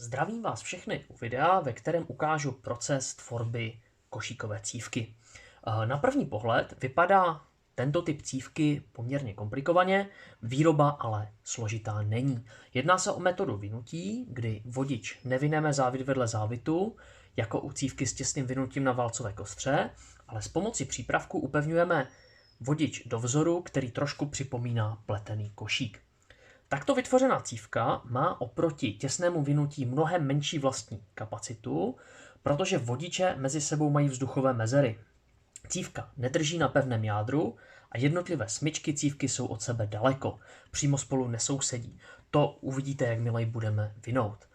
Zdravím vás všechny u videa, ve kterém ukážu proces tvorby košíkové cívky. Na první pohled vypadá tento typ cívky poměrně komplikovaně, výroba ale složitá není. Jedná se o metodu vynutí, kdy vodič nevyneme závit vedle závitu, jako u cívky s těsným vynutím na válcové kostře, ale s pomocí přípravku upevňujeme vodič do vzoru, který trošku připomíná pletený košík. Takto vytvořená cívka má oproti těsnému vynutí mnohem menší vlastní kapacitu, protože vodiče mezi sebou mají vzduchové mezery. Cívka nedrží na pevném jádru a jednotlivé smyčky cívky jsou od sebe daleko, přímo spolu nesousedí. To uvidíte, jakmile ji budeme vinout.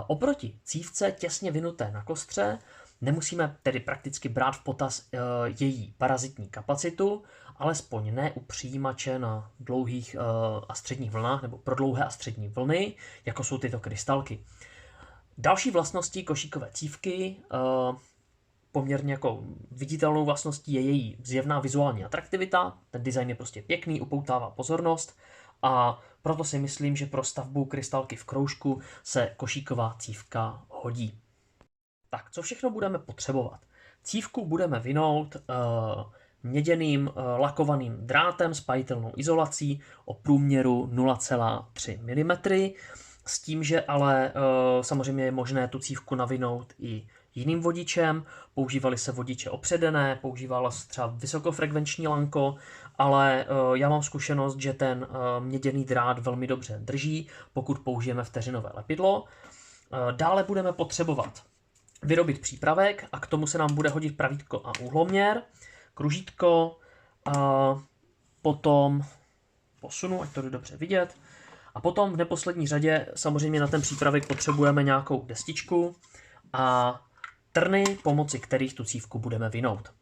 Oproti cívce těsně vynuté na kostře nemusíme tedy prakticky brát v potaz její parazitní kapacitu, alespoň ne u přijímače na dlouhých a středních vlnách nebo pro dlouhé a střední vlny, jako jsou tyto krystalky. Další vlastností košíkové cívky, poměrně jako viditelnou vlastností, je její zjevná vizuální atraktivita. Ten design je prostě pěkný, upoutává pozornost a proto si myslím, že pro stavbu krystalky v kroužku se košíková cívka hodí. Tak, co všechno budeme potřebovat? Cívku budeme vinout měděným lakovaným drátem s pajitelnou izolací o průměru 0,3 mm, s tím, že ale samozřejmě je možné tu cívku navinout i jiným vodičem. Používaly se vodiče opředené, používalo se třeba vysokofrekvenční lanko, ale já mám zkušenost, že ten měděný drát velmi dobře drží, pokud použijeme vteřinové lepidlo. Dále budeme potřebovat vyrobit přípravek a k tomu se nám bude hodit pravítko a úhloměr, kružítko, potom posunu, ať to jde dobře vidět, a potom v neposlední řadě samozřejmě na ten přípravek potřebujeme nějakou destičku a trny, pomocí kterých tu cívku budeme vinout.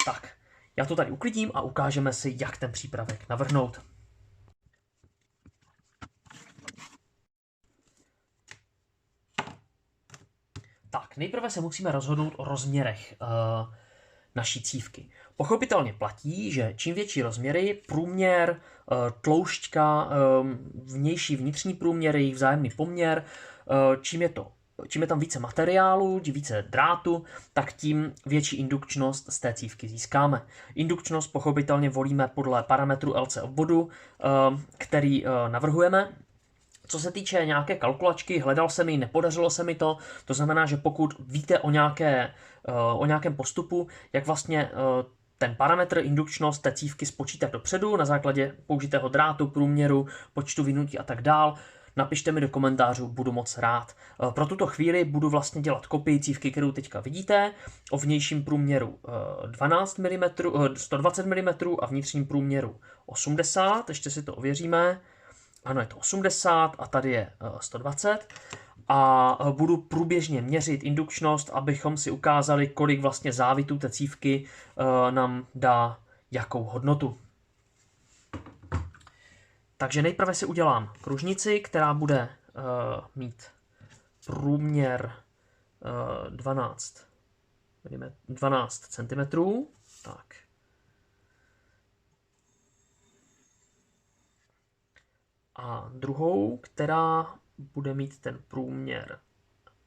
Tak, já to tady uklidím a ukážeme si, jak ten přípravek navrhnout. Tak, nejprve se musíme rozhodnout o rozměrech naší cívky. Pochopitelně platí, že čím větší rozměry, průměr, tloušťka, vnější vnitřní průměr, jejich vzájemný poměr, čím je tam více materiálu, více drátu, tak tím větší indukčnost z té cívky získáme. Indukčnost pochopitelně volíme podle parametru LC obvodu, který navrhujeme. Co se týče nějaké kalkulačky, hledal jsem ji, nepodařilo se mi to. To znamená, že pokud víte o nějakém postupu, jak vlastně ten parametr indukčnost té cívky spočítat dopředu na základě použitého drátu, průměru, počtu vynutí a tak dál, napište mi do komentářů, budu moc rád. Pro tuto chvíli budu vlastně dělat kopii cívky, kterou teďka vidíte, o vnějším průměru 12 mm, 120 mm a vnitřním průměru 80, ještě si to ověříme. Ano, je to 80 a tady je 120 a budu průběžně měřit indukčnost, abychom si ukázali, kolik vlastně závitů té cívky nám dá jakou hodnotu. Takže nejprve si udělám kružnici, která bude mít průměr 12 cm. Tak. A druhou, která bude mít ten průměr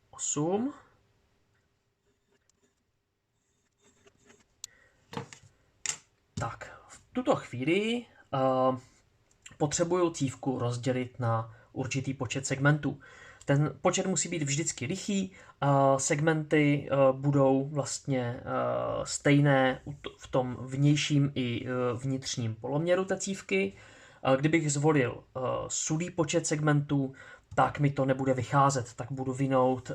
8. Tak, v tuto chvíli potřebuju cívku rozdělit na určitý počet segmentů. Ten počet musí být vždycky lichý, segmenty budou vlastně stejné v tom vnějším i vnitřním poloměru té cívky. Kdybych zvolil sudý počet segmentů, tak mi to nebude vycházet, tak budu vinout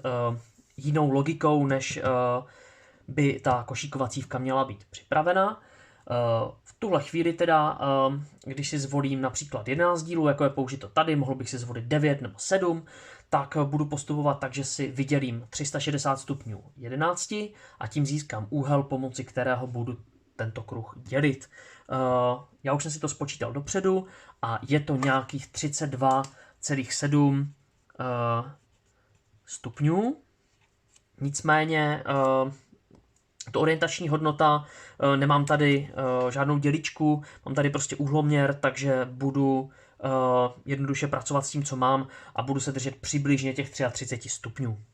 jinou logikou, než by ta košíková cívka měla být připravena. V tuhle chvíli teda, když si zvolím například 11 dílů, jako je použito tady, mohl bych si zvolit 9 nebo 7, tak budu postupovat tak, že si vydělím 360 stupňů 11 a tím získám úhel, pomocí kterého budu tento kruh dělit. Já už jsem si to spočítal dopředu a je to nějakých 32,7 stupňů. Nicméně to orientační hodnota, nemám tady žádnou děličku, mám tady prostě úhloměr, takže budu jednoduše pracovat s tím, co mám a budu se držet přibližně těch 33 stupňů.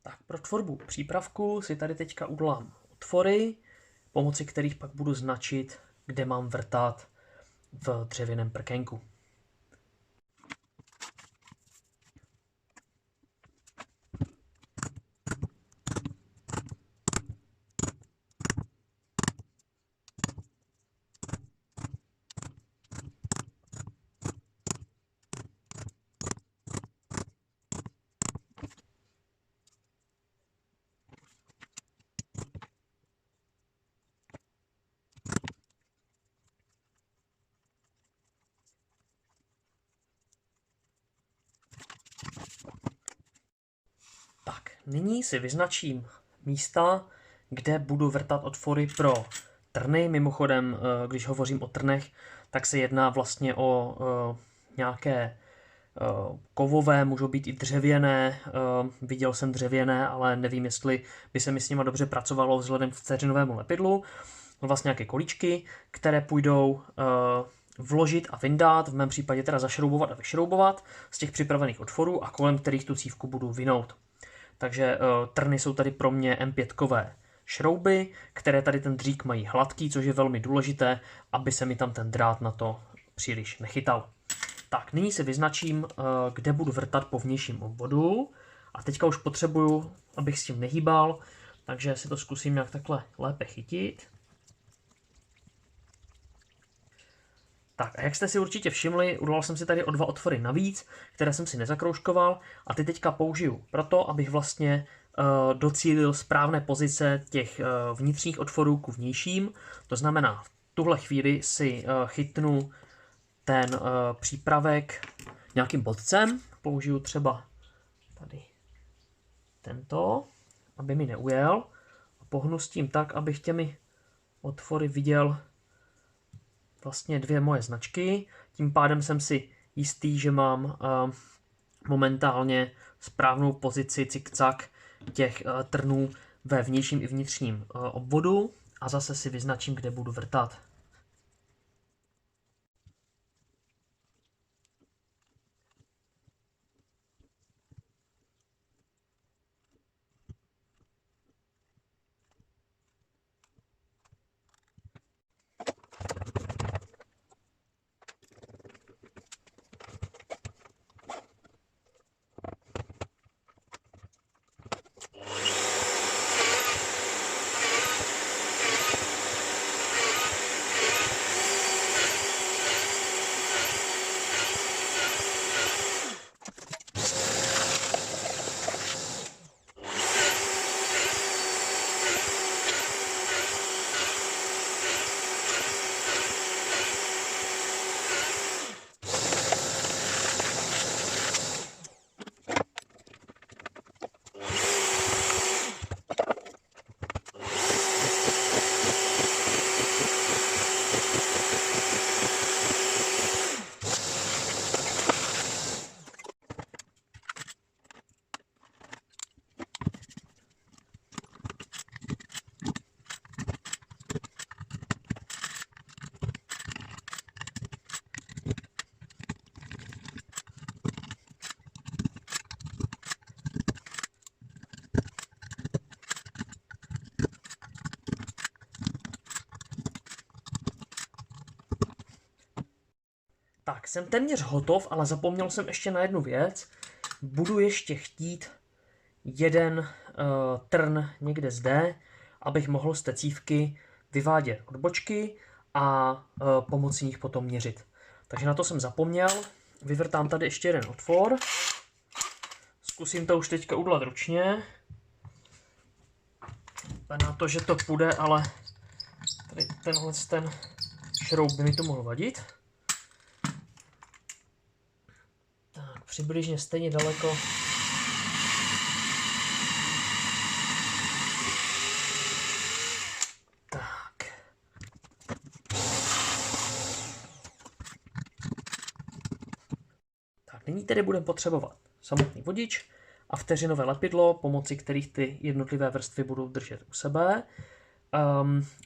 Tak pro tvorbu přípravku si tady teďka udělám otvory, pomocí kterých pak budu značit, kde mám vrtat v dřevěném prkénku. Tak, nyní si vyznačím místa, kde budu vrtat otvory pro trny. Mimochodem, když hovořím o trnech, tak se jedná vlastně o nějaké kovové, můžou být i dřevěné. Viděl jsem dřevěné, ale nevím, jestli by se mi s nima dobře pracovalo vzhledem k vteřinovému lepidlu. Vlastně nějaké kolíčky, které půjdou vložit a vyndat, v mém případě teda zašroubovat a vyšroubovat z těch připravených otvorů a kolem kterých tu cívku budu vinout. Takže trny jsou tady pro mě M5kové šrouby, které tady ten dřík mají hladký, což je velmi důležité, aby se mi tam ten drát na to příliš nechytal. Tak, nyní si vyznačím, kde budu vrtat po vnějším obvodu. A teďka už potřebuju, abych s tím nehýbal, takže si to zkusím nějak takhle lépe chytit. Tak a jak jste si určitě všimli, udělal jsem si tady o 2 otvory navíc, které jsem si nezakroužkoval a ty teďka použiju proto, abych vlastně docílil správné pozice těch vnitřních otvorů ku vnějším. To znamená, v tuhle chvíli si chytnu ten přípravek nějakým bodcem, použiju třeba tady tento, aby mi neujel a pohnu s tím tak, abych těmi otvory viděl vlastně 2 moje značky. Tím pádem jsem si jistý, že mám momentálně správnou pozici cikcak těch trnů ve vnějším i vnitřním obvodu a zase si vyznačím, kde budu vrtat. Tak, jsem téměř hotov, ale zapomněl jsem ještě na jednu věc. Budu ještě chtít jeden trn někde zde, abych mohl z té cívky vyvádět odbočky a pomocí nich potom měřit. Takže na to jsem zapomněl. Vyvrtám tady ještě jeden otvor. Zkusím to už teďka udělat ručně. Na to, že to půjde, ale tady ten šroub by mi to mohl vadit. Tak, přibližně stejně daleko. Nyní tedy budeme potřebovat samotný vodič a vteřinové lepidlo, pomocí kterých ty jednotlivé vrstvy budou držet u sebe.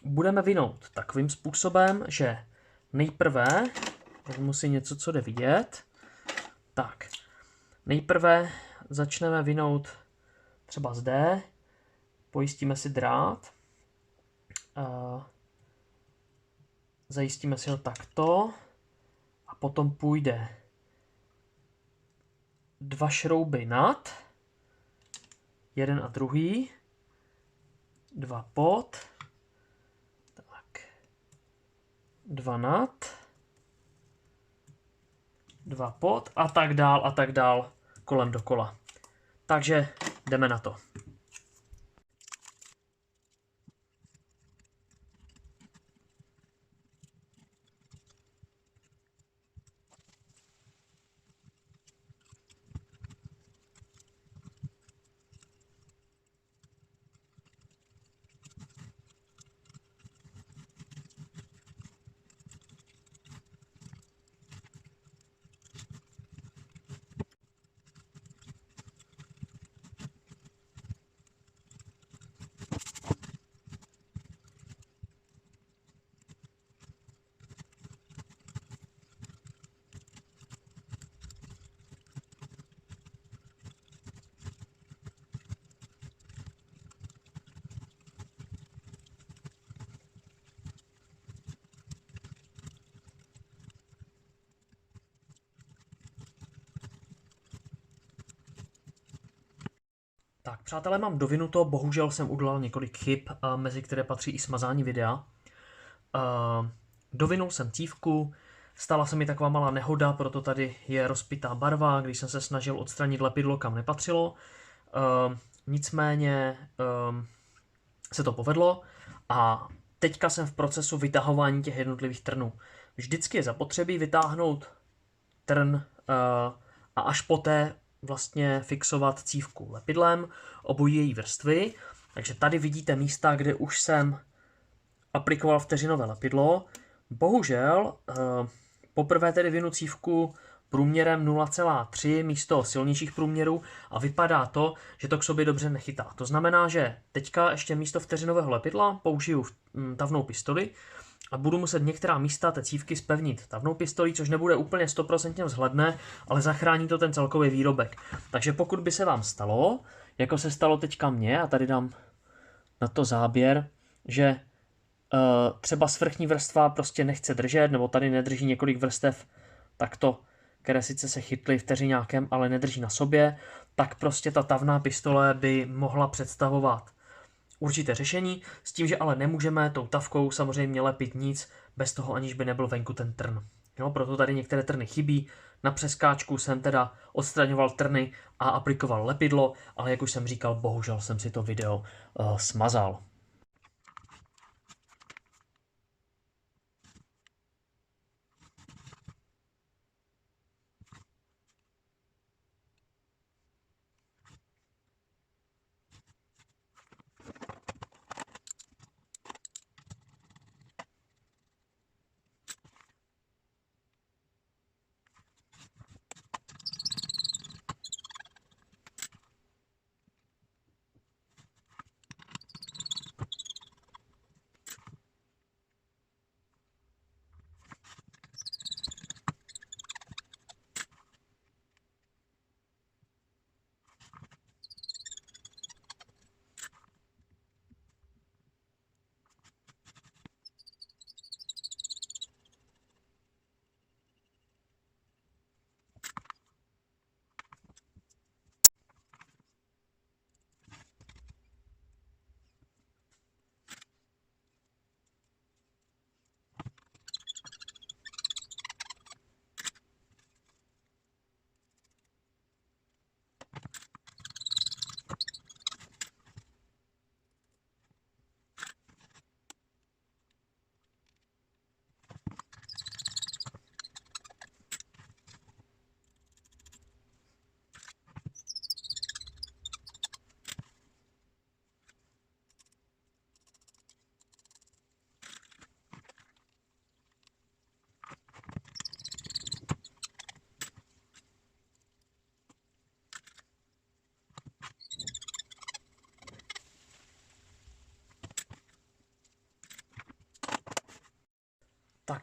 Budeme vinout takovým způsobem, že nejprve, vezmu si něco, co jde vidět, tak, nejprve začneme vinout třeba zde, pojistíme si drát, zajistíme si ho takto a potom půjde 2 šrouby nad, jeden a druhý, 2 pod, tak, 2 nad, 2 pod a tak dál kolem dokola. Takže jdeme na to. Tak, přátelé, mám dovinuto, bohužel jsem udělal několik chyb, mezi které patří i smazání videa. Dovinul jsem cívku, stala se mi taková malá nehoda, proto tady je rozpitá barva, když jsem se snažil odstranit lepidlo, kam nepatřilo. Nicméně se to povedlo a teďka jsem v procesu vytahování těch jednotlivých trnů. Vždycky je zapotřebí vytáhnout trn a až poté vlastně fixovat cívku lepidlem, obojí její vrstvy. Takže tady vidíte místa, kde už jsem aplikoval vteřinové lepidlo. Bohužel poprvé tedy vinu cívku průměrem 0,3 místo silnějších průměrů a vypadá to, že to k sobě dobře nechytá. To znamená, že teďka ještě místo vteřinového lepidla použiju tavnou pistoli a budu muset některá místa té cívky zpevnit tavnou pistolí, což nebude úplně 100% vzhledné, ale zachrání to ten celkový výrobek. Takže pokud by se vám stalo, jako se stalo teďka mně, a tady dám na to záběr, že třeba svrchní vrstva prostě nechce držet, nebo tady nedrží několik vrstev takto, které sice se chytly vteřiňákem, ale nedrží na sobě, tak prostě ta tavná pistole by mohla představovat určité řešení, s tím, že ale nemůžeme tou tavkou samozřejmě lepit nic, bez toho aniž by nebyl venku ten trn. Jo, proto tady některé trny chybí. Na přeskáčku jsem teda odstraňoval trny a aplikoval lepidlo, ale jak už jsem říkal, bohužel jsem si to video smazal.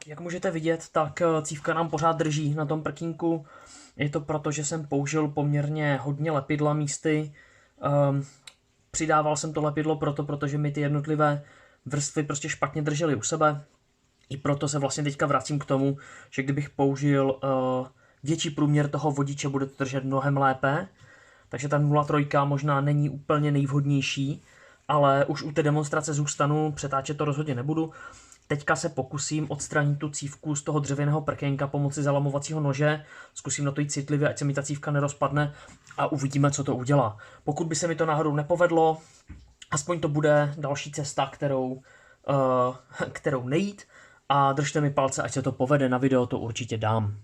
Tak, jak můžete vidět, tak cívka nám pořád drží na tom prkínku. Je to proto, že jsem použil poměrně hodně lepidla místy. Přidával jsem to lepidlo protože mi ty jednotlivé vrstvy prostě špatně držely u sebe. I proto se vlastně teďka vracím k tomu, že kdybych použil větší průměr toho vodiče, bude to držet mnohem lépe. Takže ta 0,3 možná není úplně nejvhodnější, ale už u té demonstrace zůstanu, přetáčet to rozhodně nebudu. Teďka se pokusím odstranit tu cívku z toho dřevěného prkénka pomocí zalamovacího nože. Zkusím na to jít citlivě, ať se mi ta cívka nerozpadne a uvidíme, co to udělá. Pokud by se mi to náhodou nepovedlo, aspoň to bude další cesta, kterou nejít. A držte mi palce, ať se to povede, na video to určitě dám.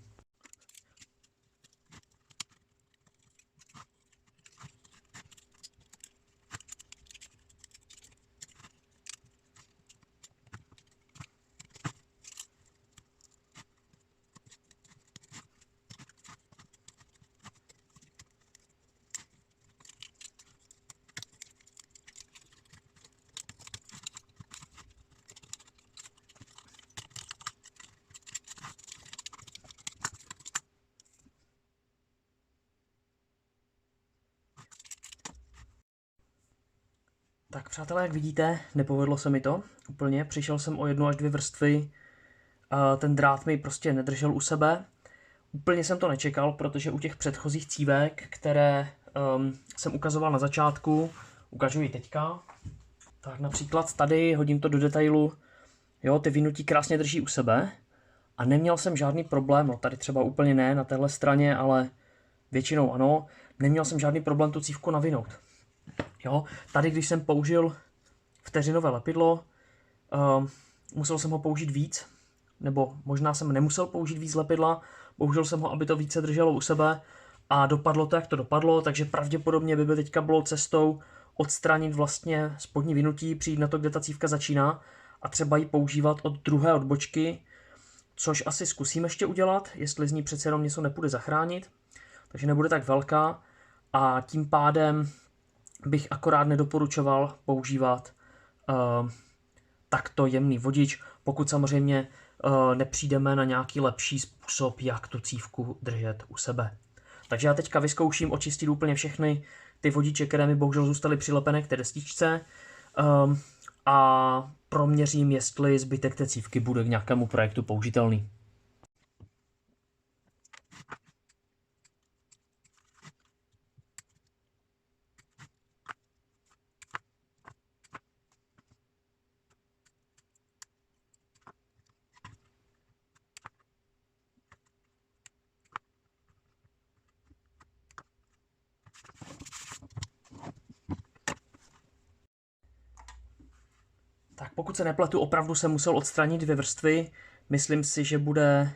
Tak přátelé, jak vidíte, nepovedlo se mi to úplně. Přišel jsem o 1 až 2 vrstvy, ten drát mi prostě nedržel u sebe. Úplně jsem to nečekal, protože u těch předchozích cívek, které jsem ukazoval na začátku, ukážu ji teďka. Tak například tady, hodím to do detailu, jo, ty vynutí krásně drží u sebe a neměl jsem žádný problém, no tady třeba úplně ne na téhle straně, ale většinou ano, neměl jsem žádný problém tu cívku navinout. Jo, tady když jsem použil vteřinové lepidlo, musel jsem ho použít víc, nebo možná jsem nemusel použít víc lepidla, použil jsem ho, aby to více drželo u sebe a dopadlo to, jak to dopadlo, takže pravděpodobně by teďka bylo cestou odstranit vlastně spodní vynutí, přijít na to, kde ta cívka začíná a třeba ji používat od druhé odbočky, což asi zkusím ještě udělat, jestli z ní přece jenom něco nepůjde zachránit, takže nebude tak velká a tím pádem bych akorát nedoporučoval používat takto jemný vodič, pokud samozřejmě nepřijdeme na nějaký lepší způsob, jak tu cívku držet u sebe. Takže já teďka vyzkouším očistit úplně všechny ty vodiče, které mi bohužel zůstaly přilepené k té destičce a proměřím, jestli zbytek té cívky bude k nějakému projektu použitelný. Tak pokud se nepletu, opravdu jsem musel odstranit 2 vrstvy. Myslím si, že bude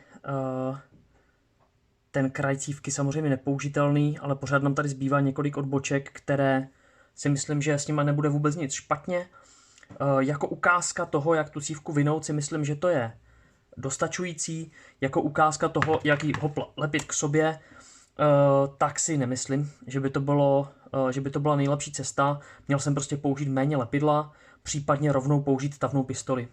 ten kraj cívky samozřejmě nepoužitelný, ale pořád nám tady zbývá několik odboček, které si myslím, že s nima nebude vůbec nic špatně. Jako ukázka toho, jak tu cívku vinout, si myslím, že to je dostačující. Jako ukázka toho, jak ji lepit k sobě, tak si nemyslím, že by to byla nejlepší cesta. Měl jsem prostě použít méně lepidla, případně rovnou použít tavnou pistoli.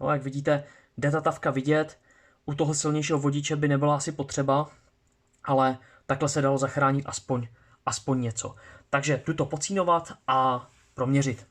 Jo, jak vidíte, jde ta tavka vidět, u toho silnějšího vodiče by nebyla asi potřeba, ale takhle se dalo zachránit aspoň něco. Takže tuto pocínovat a proměřit.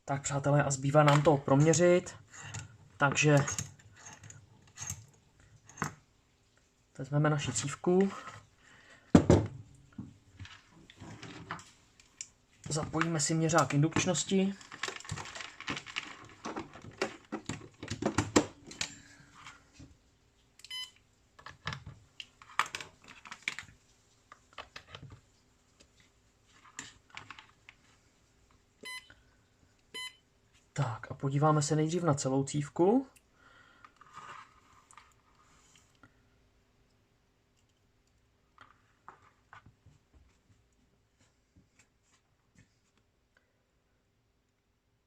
Tak přátelé, a zbývá nám to proměřit, takže vezmeme naši cívku, zapojíme si měřák indukčnosti, tak a podíváme se nejdřív na celou cívku.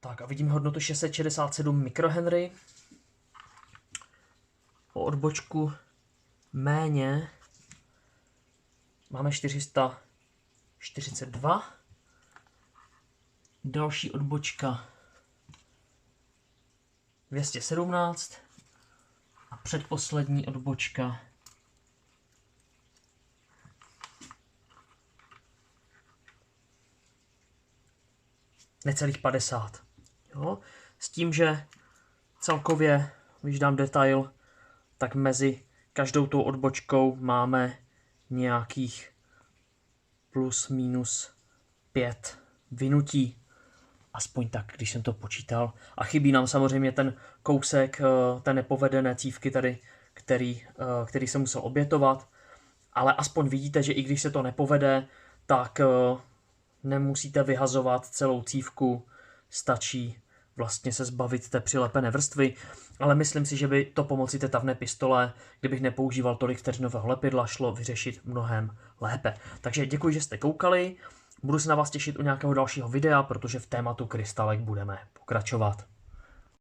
Tak a vidíme hodnotu 667 mikrohenry. O odbočku méně máme 442. Další odbočka 217 a předposlední odbočka necelých 50. Jo? S tím, že celkově, když dám detail, tak mezi každou tou odbočkou máme nějakých plus minus 5 vynutí. Aspoň tak, když jsem to počítal. A chybí nám samozřejmě ten kousek té nepovedené cívky tady, který se musel obětovat. Ale aspoň vidíte, že i když se to nepovede, tak nemusíte vyhazovat celou cívku. Stačí vlastně se zbavit té přilepené vrstvy. Ale myslím si, že by to pomocí té tavné pistole, kdybych nepoužíval tolik vteřinového lepidla, šlo vyřešit mnohem lépe. Takže děkuji, že jste koukali. Budu se na vás těšit u nějakého dalšího videa, protože v tématu krystalek budeme pokračovat.